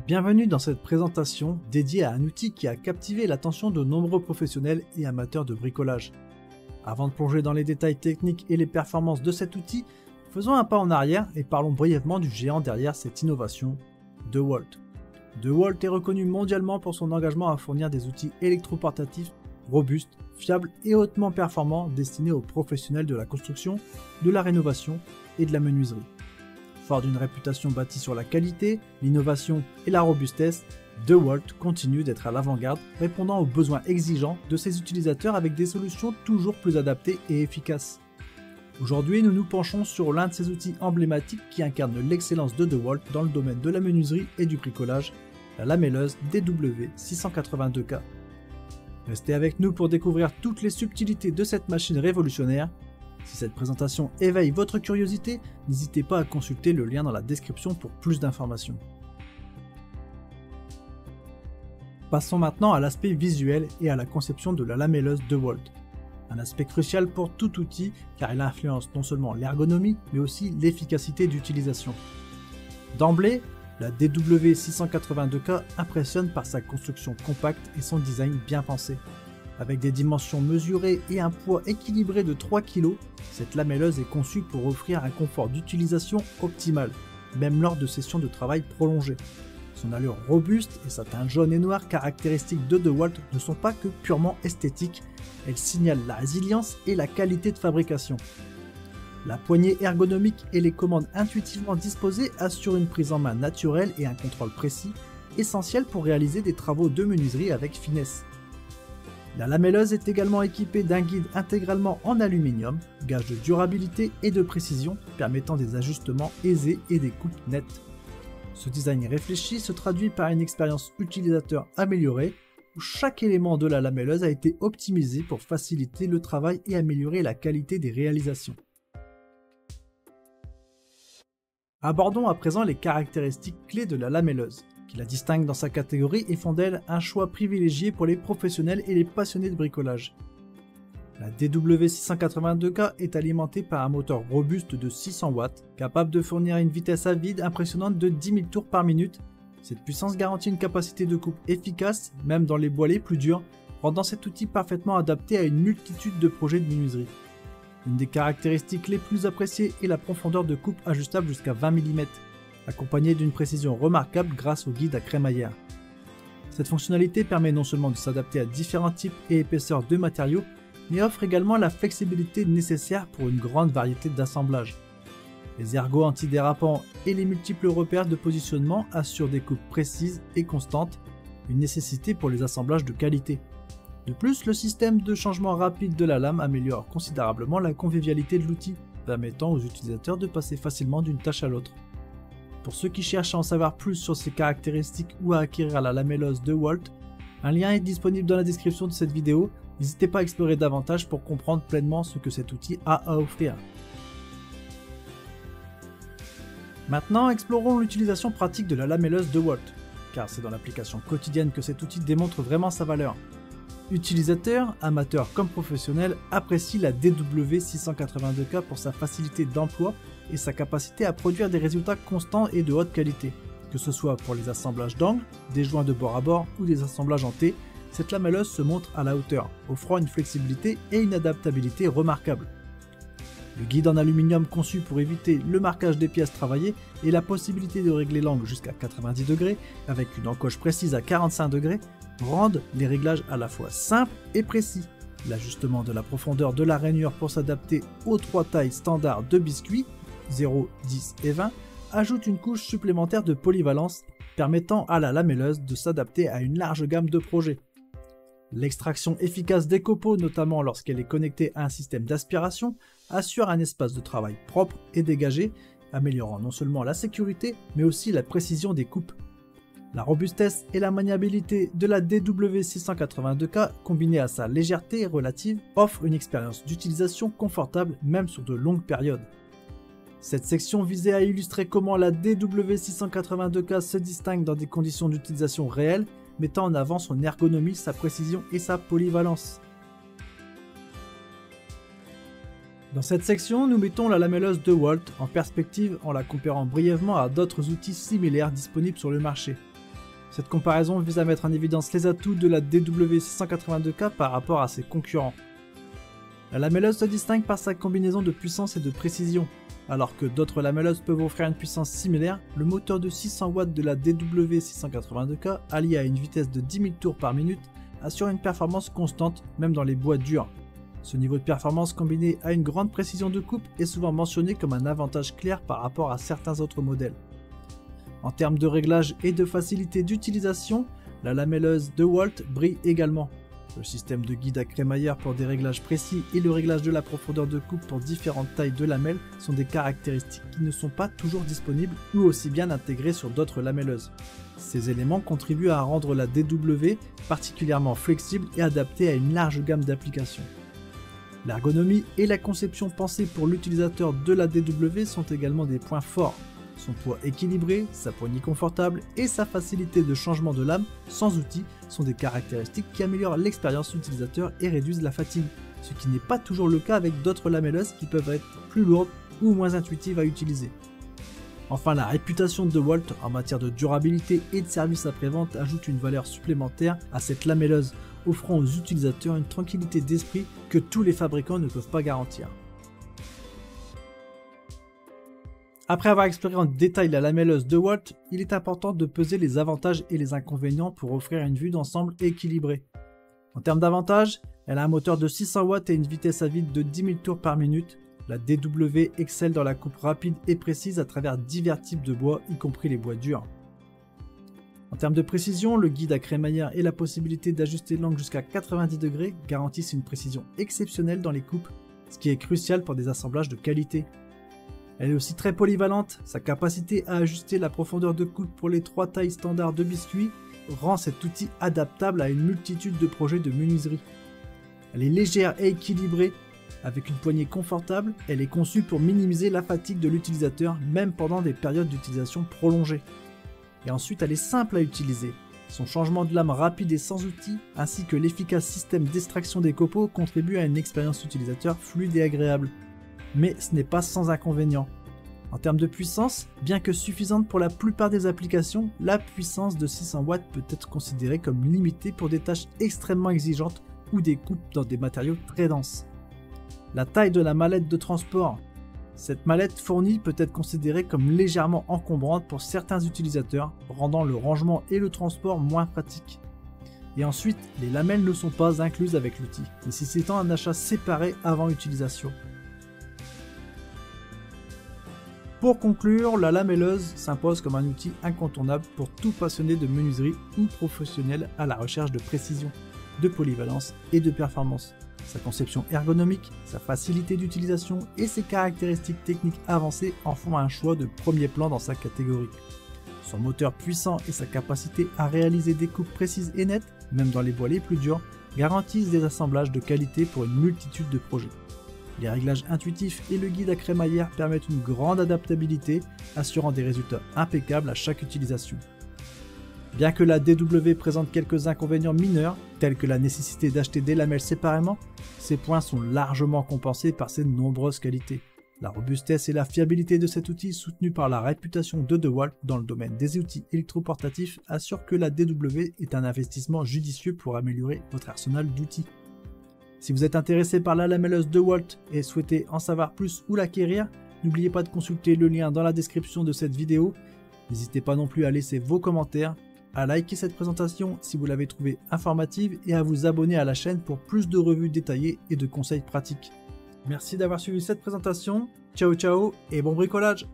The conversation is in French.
Bienvenue dans cette présentation dédiée à un outil qui a captivé l'attention de nombreux professionnels et amateurs de bricolage. Avant de plonger dans les détails techniques et les performances de cet outil, faisons un pas en arrière et parlons brièvement du géant derrière cette innovation, DeWalt. DeWalt est reconnu mondialement pour son engagement à fournir des outils électroportatifs robustes, fiables et hautement performants destinés aux professionnels de la construction, de la rénovation et de la menuiserie. Fort d'une réputation bâtie sur la qualité, l'innovation et la robustesse, DeWalt continue d'être à l'avant-garde, répondant aux besoins exigeants de ses utilisateurs avec des solutions toujours plus adaptées et efficaces. Aujourd'hui, nous nous penchons sur l'un de ces outils emblématiques qui incarne l'excellence de DeWalt dans le domaine de la menuiserie et du bricolage, la lamelleuse DW682K. Restez avec nous pour découvrir toutes les subtilités de cette machine révolutionnaire. Si cette présentation éveille votre curiosité, n'hésitez pas à consulter le lien dans la description pour plus d'informations. Passons maintenant à l'aspect visuel et à la conception de la lamelleuse DeWalt. Un aspect crucial pour tout outil car il influence non seulement l'ergonomie mais aussi l'efficacité d'utilisation. D'emblée, la DW682K impressionne par sa construction compacte et son design bien pensé. Avec des dimensions mesurées et un poids équilibré de 3 kg, cette lamelleuse est conçue pour offrir un confort d'utilisation optimal, même lors de sessions de travail prolongées. Son allure robuste et sa teinte jaune et noire caractéristiques de DeWalt ne sont pas que purement esthétiques, elles signalent la résilience et la qualité de fabrication. La poignée ergonomique et les commandes intuitivement disposées assurent une prise en main naturelle et un contrôle précis, essentiel pour réaliser des travaux de menuiserie avec finesse. La lamelleuse est également équipée d'un guide intégralement en aluminium, gage de durabilité et de précision, permettant des ajustements aisés et des coupes nettes. Ce design réfléchi se traduit par une expérience utilisateur améliorée, où chaque élément de la lamelleuse a été optimisé pour faciliter le travail et améliorer la qualité des réalisations. Abordons à présent les caractéristiques clés de la lamelleuse, qui la distingue dans sa catégorie et font d'elle un choix privilégié pour les professionnels et les passionnés de bricolage. La DW682K est alimentée par un moteur robuste de 600 watts, capable de fournir une vitesse à vide impressionnante de 10 000 tours par minute. Cette puissance garantit une capacité de coupe efficace, même dans les bois les plus durs, rendant cet outil parfaitement adapté à une multitude de projets de menuiserie. Une des caractéristiques les plus appréciées est la profondeur de coupe ajustable jusqu'à 20 mm, accompagnée d'une précision remarquable grâce au guide à crémaillère. Cette fonctionnalité permet non seulement de s'adapter à différents types et épaisseurs de matériaux, mais offre également la flexibilité nécessaire pour une grande variété d'assemblages. Les ergots antidérapants et les multiples repères de positionnement assurent des coupes précises et constantes, une nécessité pour les assemblages de qualité. De plus, le système de changement rapide de la lame améliore considérablement la convivialité de l'outil, permettant aux utilisateurs de passer facilement d'une tâche à l'autre. Pour ceux qui cherchent à en savoir plus sur ces caractéristiques ou à acquérir la lamelleuse DeWalt, un lien est disponible dans la description de cette vidéo, n'hésitez pas à explorer davantage pour comprendre pleinement ce que cet outil a à offrir. Maintenant, explorons l'utilisation pratique de la lamelleuse DeWalt, car c'est dans l'application quotidienne que cet outil démontre vraiment sa valeur. Utilisateurs, amateurs comme professionnels apprécient la DW682K pour sa facilité d'emploi et sa capacité à produire des résultats constants et de haute qualité. Que ce soit pour les assemblages d'angles, des joints de bord à bord ou des assemblages en T, cette lamelleuse se montre à la hauteur, offrant une flexibilité et une adaptabilité remarquables. Le guide en aluminium conçu pour éviter le marquage des pièces travaillées et la possibilité de régler l'angle jusqu'à 90 degrés avec une encoche précise à 45 degrés rendent les réglages à la fois simples et précis. L'ajustement de la profondeur de la rainure pour s'adapter aux 3 tailles standards de biscuits 0, 10 et 20 ajoute une couche supplémentaire de polyvalence permettant à la lamelleuse de s'adapter à une large gamme de projets. L'extraction efficace des copeaux, notamment lorsqu'elle est connectée à un système d'aspiration, assure un espace de travail propre et dégagé, améliorant non seulement la sécurité mais aussi la précision des coupes. La robustesse et la maniabilité de la DW682K, combinée à sa légèreté relative, offrent une expérience d'utilisation confortable même sur de longues périodes. Cette section visait à illustrer comment la DW682K se distingue dans des conditions d'utilisation réelles, mettant en avant son ergonomie, sa précision et sa polyvalence. Dans cette section, nous mettons la lamelleuse DeWalt en perspective en la comparant brièvement à d'autres outils similaires disponibles sur le marché. Cette comparaison vise à mettre en évidence les atouts de la DW682K par rapport à ses concurrents. La lamelleuse se distingue par sa combinaison de puissance et de précision. Alors que d'autres lamelleuses peuvent offrir une puissance similaire, le moteur de 600 watts de la DW682K, allié à une vitesse de 10 000 tours par minute, assure une performance constante même dans les bois durs. Ce niveau de performance combiné à une grande précision de coupe est souvent mentionné comme un avantage clair par rapport à certains autres modèles. En termes de réglage et de facilité d'utilisation, la lamelleuse DeWalt brille également. Le système de guide à crémaillère pour des réglages précis et le réglage de la profondeur de coupe pour différentes tailles de lamelles sont des caractéristiques qui ne sont pas toujours disponibles ou aussi bien intégrées sur d'autres lamelleuses. Ces éléments contribuent à rendre la DW particulièrement flexible et adaptée à une large gamme d'applications. L'ergonomie et la conception pensée pour l'utilisateur de la DW sont également des points forts. Son poids équilibré, sa poignée confortable et sa facilité de changement de lame sans outil sont des caractéristiques qui améliorent l'expérience utilisateur et réduisent la fatigue, ce qui n'est pas toujours le cas avec d'autres lamelleuses qui peuvent être plus lourdes ou moins intuitives à utiliser. Enfin, la réputation de DeWalt en matière de durabilité et de service après-vente ajoute une valeur supplémentaire à cette lamelleuse, offrant aux utilisateurs une tranquillité d'esprit que tous les fabricants ne peuvent pas garantir. Après avoir exploré en détail la lamelleuse DeWalt, il est important de peser les avantages et les inconvénients pour offrir une vue d'ensemble équilibrée. En termes d'avantages, elle a un moteur de 600 watts et une vitesse à vide de 10 000 tours par minute. La DW excelle dans la coupe rapide et précise à travers divers types de bois, y compris les bois durs. En termes de précision, le guide à crémaillère et la possibilité d'ajuster l'angle jusqu'à 90 degrés garantissent une précision exceptionnelle dans les coupes, ce qui est crucial pour des assemblages de qualité. Elle est aussi très polyvalente, sa capacité à ajuster la profondeur de coupe pour les 3 tailles standards de biscuits rend cet outil adaptable à une multitude de projets de menuiserie. Elle est légère et équilibrée, avec une poignée confortable, elle est conçue pour minimiser la fatigue de l'utilisateur même pendant des périodes d'utilisation prolongées. Et ensuite elle est simple à utiliser. Son changement de lame rapide et sans outil, ainsi que l'efficace système d'extraction des copeaux contribuent à une expérience utilisateur fluide et agréable. Mais ce n'est pas sans inconvénient. En termes de puissance, bien que suffisante pour la plupart des applications, la puissance de 600 watts peut être considérée comme limitée pour des tâches extrêmement exigeantes ou des coupes dans des matériaux très denses. La taille de la mallette de transport. Cette mallette fournie peut être considérée comme légèrement encombrante pour certains utilisateurs, rendant le rangement et le transport moins pratiques. Et ensuite, les lamelles ne sont pas incluses avec l'outil, nécessitant un achat séparé avant utilisation. Pour conclure, la lamelleuse s'impose comme un outil incontournable pour tout passionné de menuiserie ou professionnel à la recherche de précision, de polyvalence et de performance. Sa conception ergonomique, sa facilité d'utilisation et ses caractéristiques techniques avancées en font un choix de premier plan dans sa catégorie. Son moteur puissant et sa capacité à réaliser des coupes précises et nettes, même dans les bois les plus durs, garantissent des assemblages de qualité pour une multitude de projets. Les réglages intuitifs et le guide à crémaillère permettent une grande adaptabilité, assurant des résultats impeccables à chaque utilisation. Bien que la DW présente quelques inconvénients mineurs, tels que la nécessité d'acheter des lamelles séparément, ces points sont largement compensés par ses nombreuses qualités. La robustesse et la fiabilité de cet outil, soutenue par la réputation de DeWalt dans le domaine des outils électroportatifs, assurent que la DW est un investissement judicieux pour améliorer votre arsenal d'outils. Si vous êtes intéressé par la lamelleuse DeWalt et souhaitez en savoir plus ou l'acquérir, n'oubliez pas de consulter le lien dans la description de cette vidéo. N'hésitez pas non plus à laisser vos commentaires, à liker cette présentation si vous l'avez trouvée informative et à vous abonner à la chaîne pour plus de revues détaillées et de conseils pratiques. Merci d'avoir suivi cette présentation, ciao ciao et bon bricolage!